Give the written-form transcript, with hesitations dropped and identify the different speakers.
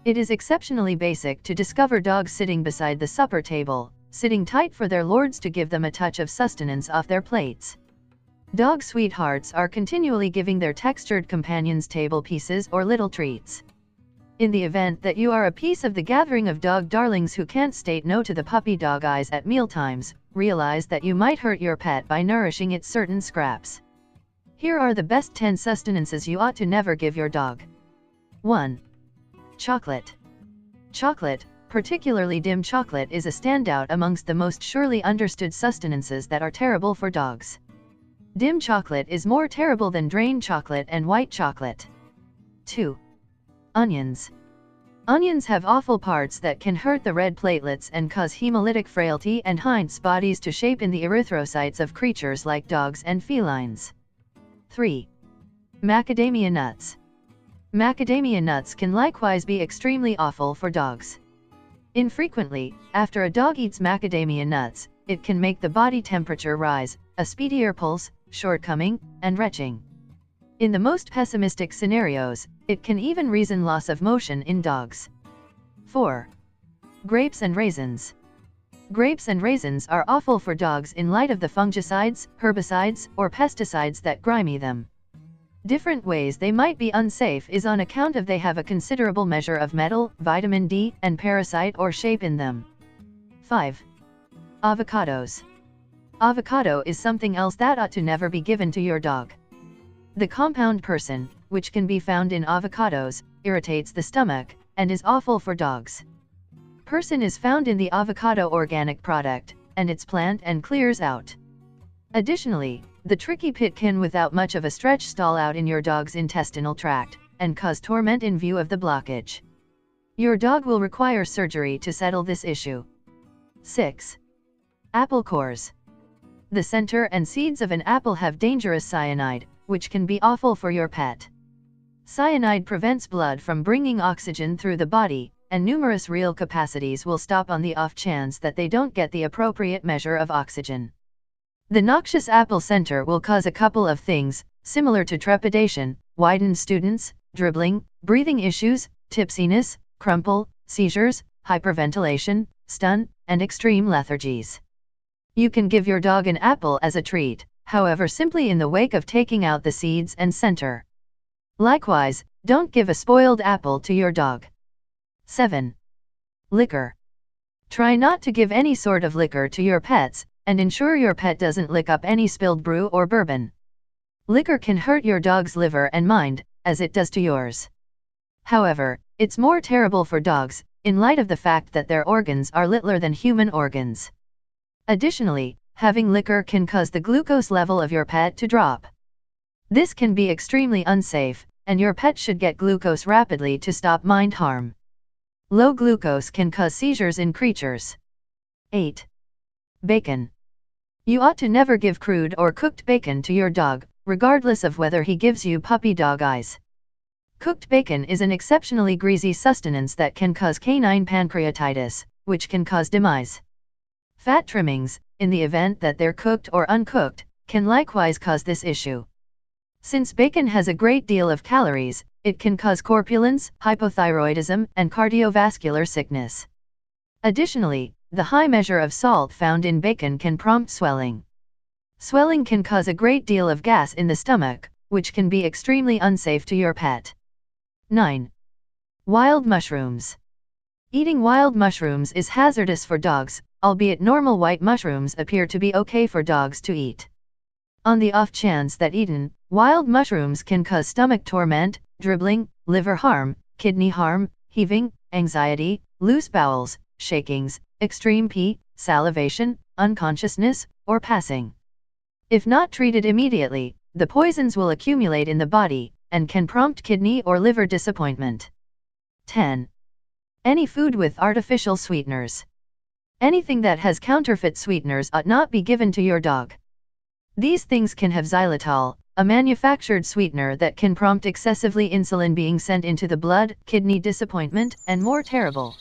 Speaker 1: It is exceptionally basic to discover dogs sitting beside the supper table, sitting tight for their lords to give them a touch of sustenance off their plates. Dog sweethearts are continually giving their textured companions table pieces or little treats. In the event that you are a piece of the gathering of dog darlings who can't state no to the puppy dog eyes at mealtimes, realize that you might hurt your pet by nourishing it certain scraps. Here are the best 10 sustenances you ought to never give your dog. 1. Chocolate. Chocolate, particularly dim chocolate, is a standout amongst the most surely understood sustenances that are terrible for dogs. Dim chocolate is more terrible than drained chocolate and white chocolate. 2. Onions. Onions have awful parts that can hurt the red platelets and cause hemolytic frailty and Hind's bodies to shape in the erythrocytes of creatures like dogs and felines. 3. Macadamia nuts. Macadamia nuts can likewise be extremely awful for dogs. Infrequently, after a dog eats macadamia nuts, it can make the body temperature rise, a speedier pulse, shortcoming, and retching. In the most pessimistic scenarios, it can even reason loss of motion in dogs. 4. Grapes and raisins. Grapes and raisins are awful for dogs in light of the fungicides, herbicides, or pesticides that grimy them. Different ways they might be unsafe is on account of they have a considerable measure of metal, vitamin D, and parasite or shape in them. 5. Avocados. Avocado is something else that ought to never be given to your dog. The compound persin, which can be found in avocados, irritates the stomach, and is awful for dogs. Persin is found in the avocado organic product, and it's plant and clears out. Additionally, the tricky pit can without much of a stretch stall out in your dog's intestinal tract, and cause torment in view of the blockage. Your dog will require surgery to settle this issue. 6. Apple cores. The center and seeds of an apple have dangerous cyanide, which can be awful for your pet. Cyanide prevents blood from bringing oxygen through the body, and numerous real capacities will stop on the off chance that they don't get the appropriate measure of oxygen. The noxious apple center will cause a couple of things, similar to trepidation, widened students, dribbling, breathing issues, tipsiness, crumple, seizures, hyperventilation, stun, and extreme lethargies. You can give your dog an apple as a treat, however, simply in the wake of taking out the seeds and center. Likewise, don't give a spoiled apple to your dog. 7. Liquor. Try not to give any sort of liquor to your pets, and ensure your pet doesn't lick up any spilled brew or bourbon. Liquor can hurt your dog's liver and mind, as it does to yours. However, it's more terrible for dogs, in light of the fact that their organs are littler than human organs. Additionally, having liquor can cause the glucose level of your pet to drop. This can be extremely unsafe, and your pet should get glucose rapidly to stop mind harm. Low glucose can cause seizures in creatures. 8. Bacon. You ought to never give crude or cooked bacon to your dog, regardless of whether he gives you puppy dog eyes. Cooked bacon is an exceptionally greasy sustenance that can cause canine pancreatitis, which can cause demise. Fat trimmings, in the event that they're cooked or uncooked, can likewise cause this issue. Since bacon has a great deal of calories, it can cause corpulence, hypothyroidism, and cardiovascular sickness. Additionally, the high measure of salt found in bacon can prompt swelling. Swelling can cause a great deal of gas in the stomach, which can be extremely unsafe to your pet. 9. Wild mushrooms. Eating wild mushrooms is hazardous for dogs, albeit normal white mushrooms appear to be okay for dogs to eat. On the off chance that eaten, wild mushrooms can cause stomach torment, dribbling, liver harm, kidney harm, heaving, anxiety, loose bowels, shakings, extreme pee, salivation, unconsciousness, or passing. If not treated immediately, the poisons will accumulate in the body, and can prompt kidney or liver disappointment. 10. Any food with artificial sweeteners. Anything that has counterfeit sweeteners ought not be given to your dog. These things can have xylitol, a manufactured sweetener that can prompt excessively insulin being sent into the blood, kidney disappointment, and more terrible.